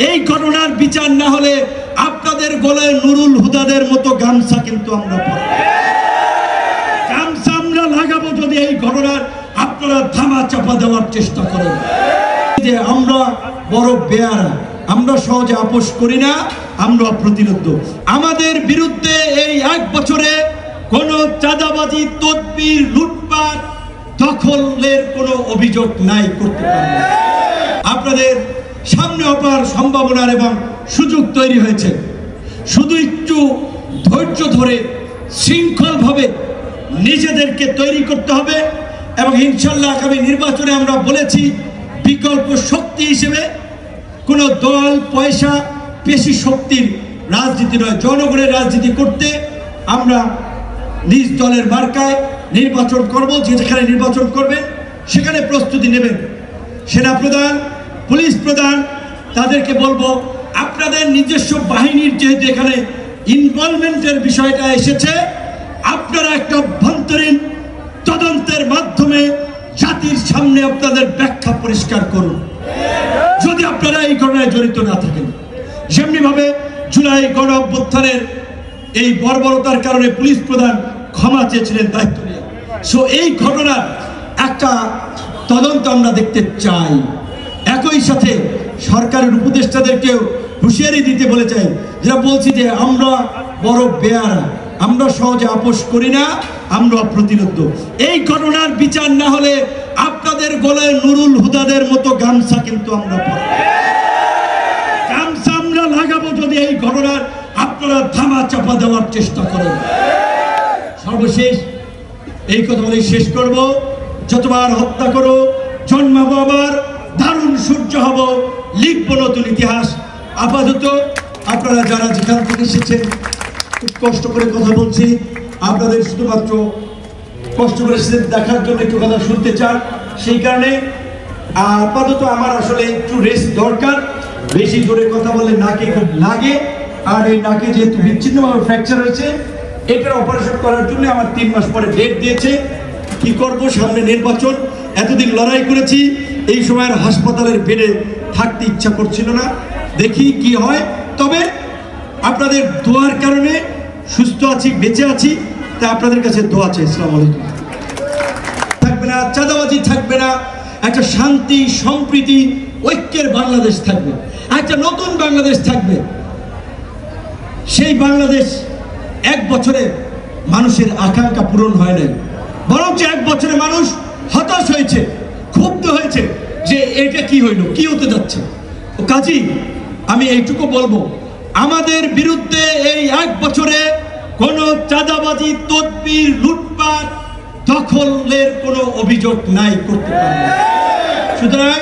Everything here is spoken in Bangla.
এই ঘটনার বিচার না হলে আপনাদের গলায় নুরুল হুদাদের মতো গামছা কিন্তু আমরা পরব। গামছা আমরা লাগাবো যদি এই ঘটনার আপনারা ধামা চাপা দেওয়ার চেষ্টা করেন। যে আমরা বড় বেয়ারা, আমরা সহজে আপোষ করি না, আমরা প্রতিরোধ। আমাদের বিরুদ্ধে এই 1 বছরে কোনো চাঁদাবাজি, তদবির, লুটপাট, দখলের কোনো অভিযোগ নাই, করতে পারবে না। আপনাদের সামনে অপার সম্ভাবনার এবং সুযোগ তৈরি হয়েছে। শুধু একটু ধৈর্য ধরে শৃঙ্খলভাবে নিজেদেরকে তৈরি করতে হবে এবং ইনশাল্লাহ আগামী নির্বাচনে আমরা বলেছি বিকল্প শক্তি হিসেবে কোনো দল, পয়সা, পেশি শক্তির রাজনীতি নয়, জনগণের রাজনীতি করতে আমরা নিজ দলের মার্কায় নির্বাচন করব। যেখানে নির্বাচন করবেন সেখানে প্রস্তুতি নেবেন। সেনাপ্রধান, পুলিশ প্রধান, তাদেরকে বলবো আপনাদের নিজস্ব বাহিনীর যেহেতু এখানে ইনভলভমেন্টের বিষয়টা এসেছে, আপনারা একটা অভ্যন্তরীণ তদন্তের মাধ্যমে জাতির সামনে আপনাদের ব্যাখ্যা পরিষ্কার করুন যদি আপনারা এই ঘটনায় জড়িত না থাকেন। যেমনি ভাবে জুলাই গণ অভ্যুত্থানের এই বর্বরতার কারণে পুলিশ প্রধান ক্ষমা চেয়েছিলেন দায়িত্ব নিয়ে। সো এই ঘটনার একটা তদন্ত আমরা দেখতে চাই। একই সাথে সরকারের উপদেষ্টাদেরকেও হুঁশিয়ারি দিতে বলে চাই, যারা বলছি যে আমরা বড় বেয়ারা, আমরা সহজে আপোষ করি না, আমরা প্রতিরোধ। এই ঘটনার বিচার না হলে আপনাদের গলায় নুরুল হুদাদের মতো গামছা কিন্তু আমরা পরব। গামছা আমরা লাগাবো যদি এই ঘটনার আপনারা ধামা চাপা দেওয়ার চেষ্টা করেন। সর্বশেষ এই কথা বলেই শেষ করব, যতবার হত্যা করো জন্মাবো আবার, দারুণ সূর্য হব, লিখব নতুন ইতিহাস। আপাতত আপনারা যারা যেখান থেকে এসেছেন, খুব কষ্ট করে কথা বলছি, আপনাদের শুধুমাত্র কষ্ট করে দেখার জন্য একটু কথা শুনতে চান, সেই কারণে আপাতত আমার আসলে একটু রেস্ট দরকার। বেশি জোরে কথা বলে নাকে খুব লাগে, আর এই নাকে যেহেতু বিচ্ছিন্নভাবে ফ্র্যাকচার হয়েছে, এটার অপারেশন করার জন্য আমার 3 মাস পরে ডেট দিয়েছে। কি করব, সামনে নির্বাচন, এতদিন লড়াই করেছি, এই সময় আর হাসপাতালের বেডে থাকতে ইচ্ছা করছিল না, দেখি কি হয়। তবে আপনাদের দোয়ার কারণে সুস্থ আছি, বেঁচে আছি, তা আপনাদের কাছে দোয়া চাই। আসসালামু আলাইকুম। থাকবে না চাঁদাবাজি, থাকবে না, একটা শান্তি, সম্প্রীতি, ঐক্যের বাংলাদেশ থাকবে, একটা নতুন বাংলাদেশ থাকবে। সেই বাংলাদেশ 1 বছরে মানুষের আকাঙ্ক্ষা পূরণ হয় নাই, বরঞ্চ 1 বছরে মানুষ হতাশ হয়েছে, ক্ষুব্ধ হয়েছে যে এটা কি হইল, কি হতে যাচ্ছে। কাজী আমি এইটুকু বলবো, আমাদের বিরুদ্ধে এই 1 বছরে কোনো চাঁদাবাজি, তদবির, লুটপাট, দখলের কোনো অভিযোগ নাই, করতে পারবে না। সুতরাং